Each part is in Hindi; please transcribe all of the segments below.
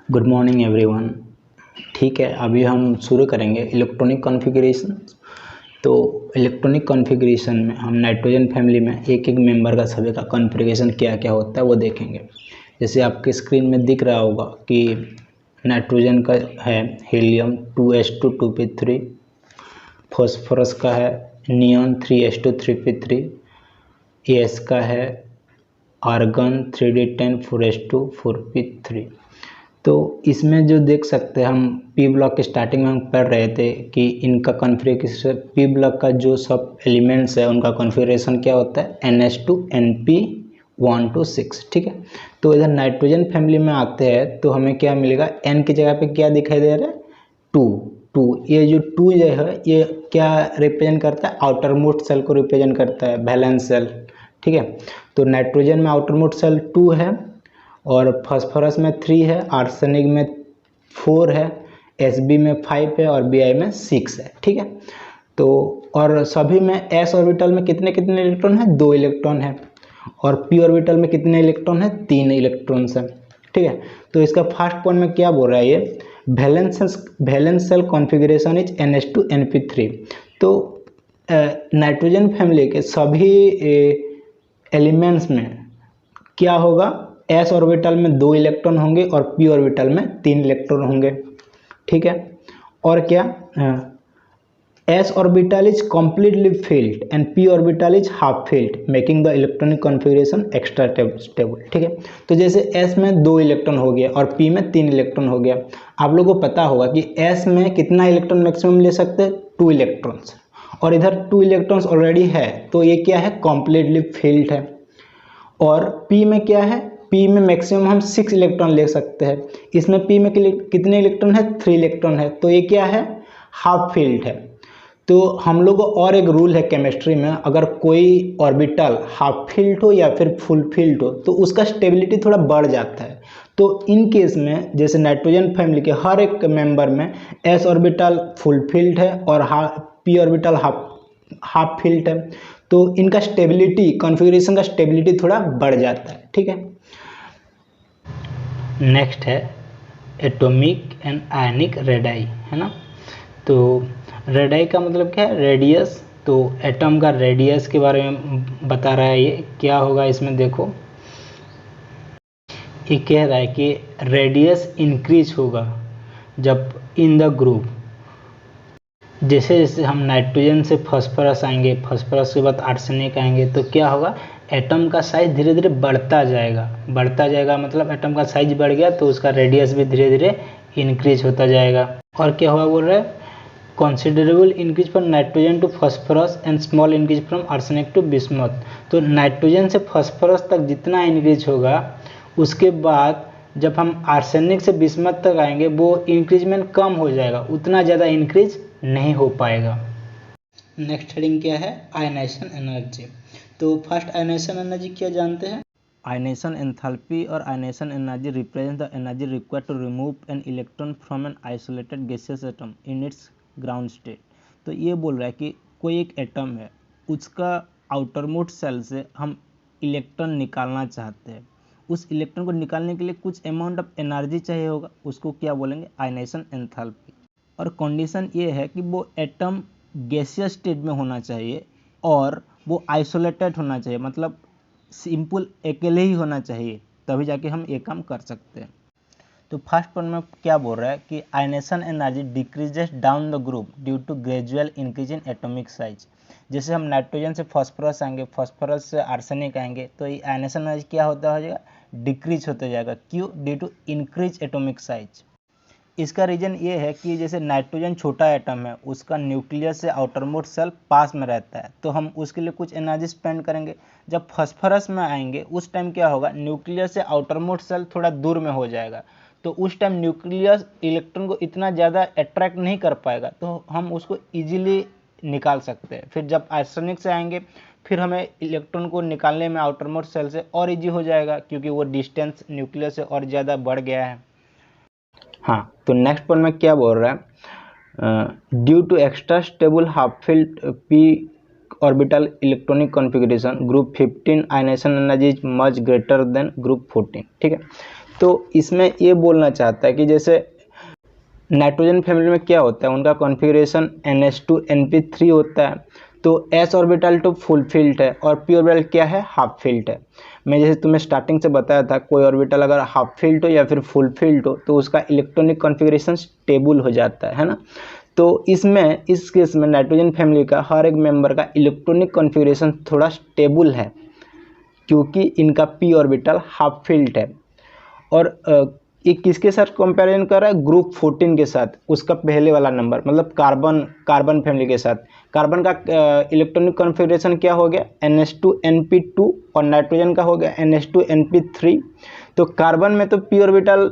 Good morning everyone. ठीक है, अभी हम शुरू करेंगे इलेक्ट्रॉनिक कॉन्फ़िगरेशन। तो इलेक्ट्रॉनिक कॉन्फ़िगरेशन में हम नाइट्रोजन फैमिली में एक एक मेंबर का सभी का कॉन्फ़िगरेशन क्या क्या होता है वो देखेंगे। जैसे आपके स्क्रीन में दिख रहा होगा कि नाइट्रोजन का है हीलियम 2s2 2p3, फॉस्फोरस का है नियॉन 3s2 3p3, एस का है आर्गन 3d10 4s2 4p3। तो इसमें जो देख सकते हैं हम पी ब्लॉक के स्टार्टिंग में हम पढ़ रहे थे कि इनका कॉन्फ़िगरेशन पी ब्लॉक का जो सब एलिमेंट्स है उनका कॉन्फ़िगरेशन क्या होता है NH2 NP1 to 6। ठीक है, तो इधर नाइट्रोजन फैमिली में आते हैं तो हमें क्या मिलेगा, N की जगह पे क्या दिखाई दे रहा है, 2। ये जो 2 जो है ये क्या रिप्रेजेंट करता है, आउटर मोस्ट सेल को रिप्रेजेंट करता है, वैलेंस सेल। ठीक है, तो नाइट्रोजन में आउटर मोस्ट सेल 2 है और फास्फोरस में 3 है, आर्सेनिक में 4 है, Sb में 5 है और Bi में 6 है। ठीक है, तो और सभी में s ऑर्बिटल में कितने कितने इलेक्ट्रॉन है, 2 इलेक्ट्रॉन है, और p ऑर्बिटल में कितने इलेक्ट्रॉन है, 3 इलेक्ट्रॉन्स है। ठीक है, तो इसका फर्स्ट पॉइंट में क्या बोल रहा है, ये valence shell configuration is NH2 NP3। तो नाइट्रोजन फैमिली के सभी एलिमेंट्स में क्या होगा, s ऑर्बिटल में 2 इलेक्ट्रॉन होंगे और p ऑर्बिटल में 3 इलेक्ट्रॉन होंगे। ठीक है, और क्या, s orbital is completely filled and p orbital is half filled making the electronic configuration extra stable. ठीक है, तो जैसे s में 2 इलेक्ट्रॉन हो गया और p में 3 इलेक्ट्रॉन हो गया। आप लोगों को पता होगा कि s में कितना इलेक्ट्रॉन मैक्सिमम ले सकते हैं, 2 इलेक्ट्रॉन्स, और इधर 2 इलेक्ट्रॉन्स ऑलरेडी है तो ये क्या है, कॉम्प्लीटली फिल्ड है। और p में क्या है, p में मैक्सिमम हम 6 इलेक्ट्रॉन ले सकते हैं, इसमें p में कितने इलेक्ट्रॉन है, 3 इलेक्ट्रॉन है, तो ये क्या है, हाफ फील्ड है। तो हम लोग को और एक रूल है केमिस्ट्री में, अगर कोई ऑर्बिटल हाफ फील्ड हो या फिर फुल फील्ड हो तो उसका स्टेबिलिटी थोड़ा बढ़ जाता है। तो इन केस में जैसे नाइट्रोजन फैमिली के हर एक मेंबर में s ऑर्बिटल फुल फील्ड है और p ऑर्बिटल हाफ फील्ड है, तो इनका स्टेबिलिटी, कॉन्फ़िगरेशन का स्टेबिलिटी थोड़ा बढ़ जाता है। ठीक है, नेक्स्ट है एटॉमिक एंड आयनिक रेडाई, है ना। तो रेडाई का मतलब क्या है, रेडियस। तो एटम का रेडियस के बारे में बता रहा है, ये क्या होगा इसमें देखो, ये कह रहा है कि रेडियस इंक्रीज होगा जब इन द ग्रुप, जैसे जैसे हम नाइट्रोजन से फास्फोरस आएंगे, फास्फोरस के बाद आर्सेनिक आएंगे, तो क्या होगा, एटम का साइज धीरे धीरे बढ़ता जाएगा मतलब एटम का साइज बढ़ गया तो उसका रेडियस भी धीरे धीरे इंक्रीज होता जाएगा। और क्या हुआ बोल रहा है, considerable increase from nitrogen to phosphorus and small increase from arsenic to bismuth. तो नाइट्रोजन से फास्फोरस तक जितना इंक्रीज होगा, उसके बाद जब हम आर्सेनिक से बिस्मथ तक आएंगे वो इंक्रीजमेंट कम हो जाएगा, उतना ज़्यादा इंक्रीज नहीं हो पाएगा। नेक्स्ट हेडिंग क्या है, आयनाइजेशन एनर्जी। तो फर्स्ट आयनाइजेशन एनर्जी क्या जानते हैं, आयनाइजेशन एंथैल्पी और ionization energy represent the energy required to remove an electron from an isolated gaseous atom in its ground state. तो ये बोल रहा है कि कोई एक एटम है, उसका आउटर मोस्ट सेल से हम इलेक्ट्रॉन निकालना चाहते हैं, उस इलेक्ट्रॉन को निकालने के लिए कुछ अमाउंट ऑफ एनर्जी चाहिए होगा, उसको क्या बोलेंगे, आयनाइजेशन एंथैल्पी। और कंडीशन ये है कि वो एटम गैसियस स्टेट में होना चाहिए और वो आइसोलेटेड होना चाहिए, मतलब सिंपल अकेले ही होना चाहिए, तभी जाके हम ये काम कर सकते हैं। तो फर्स्ट पॉइंट में क्या बोल रहा है कि ionization energy decreases down the group due to gradual increase in atomic size. जैसे हम नाइट्रोजन से फास्फोरस आएंगे, फास्फोरस से आर्सेनिक आएंगे, तो ये आयनेशन एनर्जी क्या होता हो जाएगा, डिक्रीज होता जाएगा। क्यों, due to increase atomic size. इसका रीजन ये है कि जैसे नाइट्रोजन छोटा एटम है, उसका न्यूक्लियस से आउटर मोस्ट सेल पास में रहता है, तो हम उसके लिए कुछ एनर्जी स्पेंड करेंगे। जब फास्फोरस में आएंगे उस टाइम क्या होगा, न्यूक्लियस से आउटर मोस्ट सेल थोड़ा दूर में हो जाएगा, तो उस टाइम न्यूक्लियस इलेक्ट्रॉन को इतना ज़्यादा अट्रैक्ट नहीं कर पाएगा, तो हम उसको ईजिली निकाल सकते हैं। फिर जब आर्सेनिक से आएंगे, फिर हमें इलेक्ट्रॉन को निकालने में आउटर मोस्ट सेल से और ईजी हो जाएगा, क्योंकि वो डिस्टेंस न्यूक्लियस से और ज़्यादा बढ़ गया है। हाँ, तो नेक्स्ट पॉइंट में क्या बोल रहा है, due to extra stable half filled p orbital electronic configuration group 15 ionization energy is much greater than group 14। ठीक है, तो इसमें ये बोलना चाहता है कि जैसे नाइट्रोजन फैमिली में क्या होता है, उनका कॉन्फ़िगरेशन NH2 NP3 होता है। तो s ऑर्बिटल तो फुल फिल्ड है और p ऑर्बिटल क्या है, हाफ फिल्ड है। मैं जैसे तुम्हें स्टार्टिंग से बताया था, कोई ऑर्बिटल अगर हाफ फिल्ड हो या फिर फुल फिल्ड हो तो उसका इलेक्ट्रॉनिक कॉन्फ़िगरेशन स्टेबल हो जाता है ना। तो इसमें इस केस में नाइट्रोजन फैमिली का हर एक मेंबर का इलेक्ट्रॉनिक कॉन्फ़िगरेशन थोड़ा स्टेबल है, क्योंकि इनका p ऑर्बिटल हाफ फिल्ड है। और ये किसके साथ कंपैरिजन कर रहा है, ग्रुप 14 के साथ, उसका पहले वाला नंबर मतलब कार्बन फैमिली के साथ। कार्बन का इलेक्ट्रॉनिक कॉन्फ़िगरेशन क्या हो गया, NH2 NP2, और नाइट्रोजन का हो गया NH2 NP3। तो कार्बन में तो p ऑर्बिटल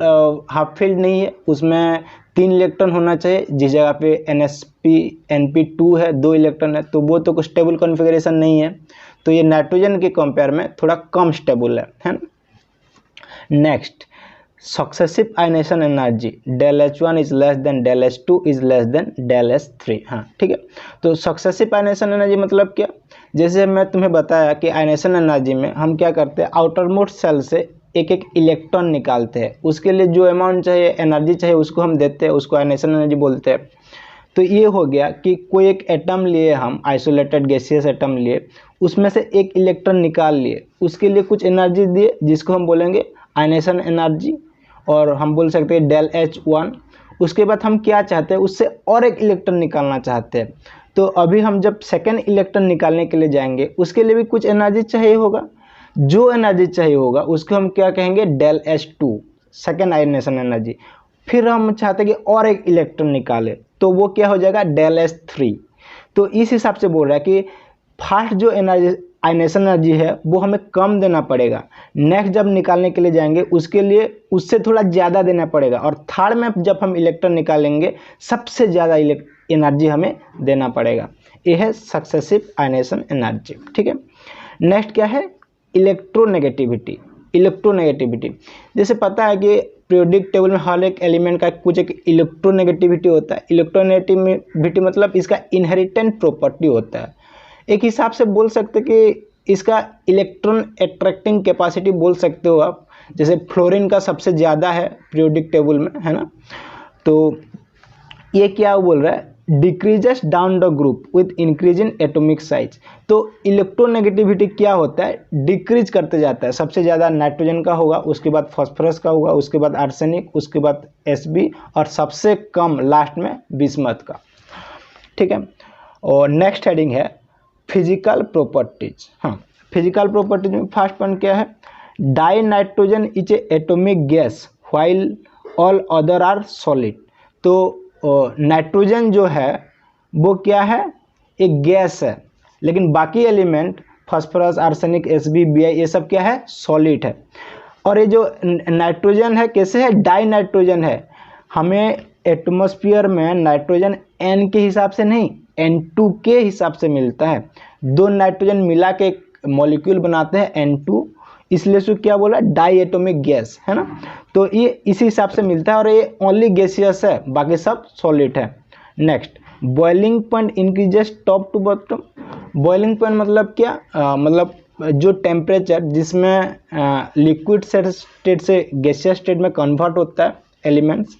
हाफ फील्ड नहीं है, उसमें 3 इलेक्ट्रॉन होना चाहिए, जिस जगह पे NP2 है 2 इलेक्ट्रॉन है, तो वो तो कुछ स्टेबल कॉन्फ़िगरेशन नहीं है। तो ये नाइट्रोजन के कंपेयर में थोड़ा कम स्टेबल है ना। Next, successive ionization energy, del H1 is less than del H2 is less than del H3। हाँ ठीक है। तो सक्सेसिव आयनेशन एनर्जी मतलब क्या, जैसे मैं तुम्हें बताया कि आयनेशन एनर्जी में हम क्या करते हैं, आउटर मोस्ट सेल से एक एक इलेक्ट्रॉन निकालते हैं, उसके लिए जो अमाउंट चाहिए, एनर्जी चाहिए, उसको हम देते हैं, उसको आयनेशन एनर्जी बोलते हैं। तो ये हो गया कि कोई एक एटम लिए, हम आइसोलेटेड गैसियस एटम लिए, उसमें से एक इलेक्ट्रॉन निकाल लिए, उसके लिए कुछ एनर्जी दिए जिसको हम बोलेंगे आयनेशन एनर्जी, और हम बोल सकते हैं डेल H1। उसके बाद हम क्या चाहते हैं, उससे और एक इलेक्ट्रॉन निकालना चाहते हैं। तो अभी हम जब सेकेंड इलेक्ट्रॉन निकालने के लिए जाएंगे, उसके लिए भी कुछ एनर्जी चाहिए होगा, जो एनर्जी चाहिए होगा उसको हम क्या कहेंगे, del H2, second ionisation energy. फिर हम चाहते हैं कि और एक इलेक्ट्रॉन निकाले, तो वो क्या हो जाएगा, डेल H3। तो इस हिसाब से बोल रहा है कि फर्स्ट जो एनर्जी आयनेशन एनर्जी है वो हमें कम देना पड़ेगा, नेक्स्ट जब निकालने के लिए जाएंगे उसके लिए उससे थोड़ा ज़्यादा देना पड़ेगा, और थर्ड में जब हम इलेक्ट्रॉन निकालेंगे सबसे ज़्यादा एनर्जी हमें देना पड़ेगा। ये है सक्सेसिव आयनेशन एनर्जी। ठीक है। नेक्स्ट क्या है, इलेक्ट्रोनेगेटिविटी। इलेक्ट्रोनेगेटिविटी जैसे पता है कि पीरियोडिक टेबल में हर एक एलिमेंट का कुछ एक इलेक्ट्रोनेगेटिविटी होता है। इलेक्ट्रोनेगेटिविटी मतलब इसका इनहेरिटेंट प्रॉपर्टी होता है। एक हिसाब से बोल सकते कि इसका इलेक्ट्रॉन अट्रैक्टिंग कैपेसिटी बोल सकते हो आप, जैसे फ्लोरीन का सबसे ज़्यादा है पीरियोडिक टेबल में, है ना। तो ये क्या बोल रहा है, decreases down the group with increase in atomic size. तो इलेक्ट्रोनेगेटिविटी क्या होता है, डिक्रीज करते जाता है। सबसे ज़्यादा नाइट्रोजन का होगा, उसके बाद फॉस्फोरस का होगा, उसके बाद आर्सेनिक, उसके बाद Sb, और सबसे कम लास्ट में बिस्मथ का। ठीक है। और नेक्स्ट हेडिंग है फिजिकल प्रॉपर्टीज। हाँ, फिजिकल प्रॉपर्टीज में फर्स्ट पॉइंट क्या है, dinitrogen is a atomic gas while all other are solid. तो नाइट्रोजन जो है वो क्या है, एक गैस है, लेकिन बाकी element phosphorus, arsenic, Sb, Bi ये सब क्या है, सॉलिड है। और ये जो नाइट्रोजन है कैसे है, डाई नाइट्रोजन है। हमें एटमॉस्फेयर में नाइट्रोजन N के हिसाब से नहीं, N2 के हिसाब से मिलता है। 2 नाइट्रोजन मिला के एक मॉलिक्यूल बनाते हैं N2, इसलिए उसको क्या बोला, डाई एटॉमिक गैस, है ना। तो ये इसी हिसाब से मिलता है, और ये ओनली गैसियस है, बाकी सब सॉलिड है। Next, boiling point increases top to bottom. Boiling point मतलब क्या, मतलब जो टेम्परेचर जिसमें लिक्विड स्टेट से गैसियस स्टेट में कन्वर्ट होता है एलिमेंट्स।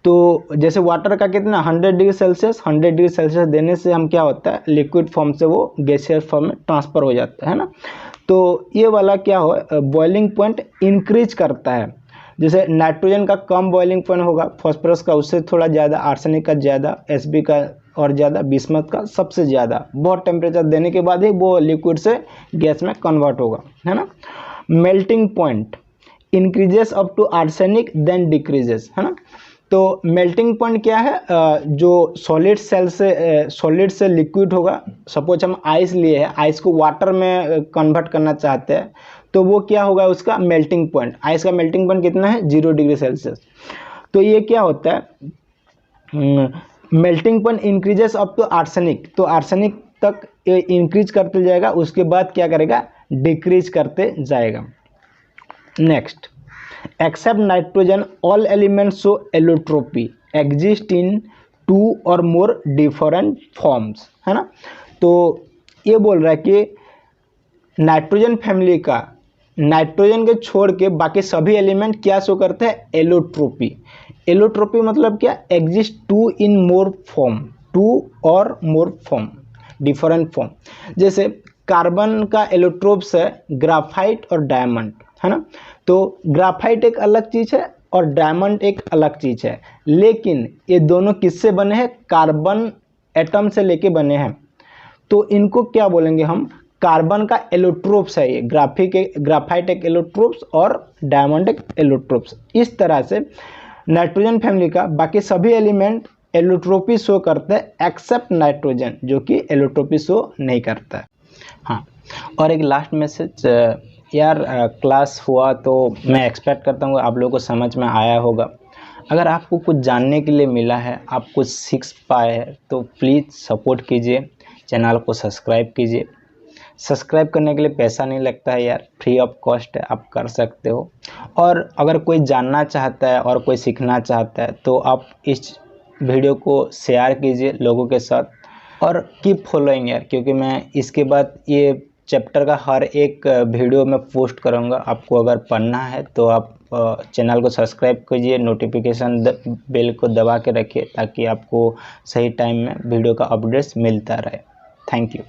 तो जैसे वाटर का कितना 100 डिग्री सेल्सियस, 100 डिग्री सेल्सियस देने से हम क्या होता है, लिक्विड फॉर्म से वो गैसियस फॉर्म में ट्रांसफर हो जाता है ना। तो ये वाला क्या हो, बॉइलिंग पॉइंट इंक्रीज करता है। जैसे नाइट्रोजन का कम बॉइलिंग पॉइंट होगा, फॉस्फोरस का उससे थोड़ा ज़्यादा, आर्सेनिक का ज़्यादा, Sb का और ज़्यादा, बिस्मथ का सबसे ज़्यादा। बहुत टेम्परेचर देने के बाद ही वो लिक्विड से गैस में कन्वर्ट होगा, है ना। Melting point increases up to arsenic then decreases, है ना। तो मेल्टिंग पॉइंट क्या है, जो सॉलिड से लिक्विड होगा, सपोज हम आइस लिए हैं, आइस को वाटर में कन्वर्ट करना चाहते हैं, तो वो क्या होगा, उसका मेल्टिंग पॉइंट। आइस का मेल्टिंग पॉइंट कितना है, 0 डिग्री सेल्सियस। तो ये क्या होता है, melting point increases up to arsenic, तो आर्सेनिक तक इंक्रीज करते जाएगा, उसके बाद क्या करेगा, डिक्रीज करते जाएगा। Next, except nitrogen all elements show allotropy exist in 2 or more different forms, है ना। तो ये बोल रहा है कि नाइट्रोजन फैमिली का नाइट्रोजन के छोड़ के बाकी सभी एलिमेंट क्या शो करते हैं, एलोट्रोपी। एलोट्रोपी मतलब क्या, exist two in more form, two or more form, different form. जैसे कार्बन का एलोट्रोप्स है ग्राफाइट और डायमंड, है ना। तो ग्राफाइट एक अलग चीज़ है और डायमंड एक अलग चीज़ है, लेकिन ये दोनों किससे बने हैं, कार्बन एटम से लेके बने हैं। तो इनको क्या बोलेंगे हम, कार्बन का एलोट्रोप्स है ये, ग्राफाइट एक एलोट्रोप्स और डायमंड एक एलोट्रोप्स। इस तरह से नाइट्रोजन फैमिली का बाकी सभी एलिमेंट एलोट्रोपी शो करते हैं एक्सेप्ट नाइट्रोजन, जो कि एलोट्रोपी शो नहीं करता है। हाँ, और एक लास्ट मैसेज यार, क्लास हुआ तो मैं एक्सपेक्ट करता हूँ आप लोगों को समझ में आया होगा। अगर आपको कुछ जानने के लिए मिला है, आप कुछ सीख पाए हैं, तो प्लीज़ सपोर्ट कीजिए, चैनल को सब्सक्राइब कीजिए। सब्सक्राइब करने के लिए पैसा नहीं लगता है यार, फ्री ऑफ कॉस्ट है, आप कर सकते हो। और अगर कोई जानना चाहता है और कोई सीखना चाहता है तो आप इस वीडियो को शेयर कीजिए लोगों के साथ और कीप फॉलोइंग यार, क्योंकि मैं इसके बाद ये चैप्टर का हर एक वीडियो में पोस्ट करूँगा। आपको अगर पढ़ना है तो आप चैनल को सब्सक्राइब कीजिए, नोटिफिकेशन बेल को दबा के रखिए ताकि आपको सही टाइम में वीडियो का अपडेट्स मिलता रहे। Thank you.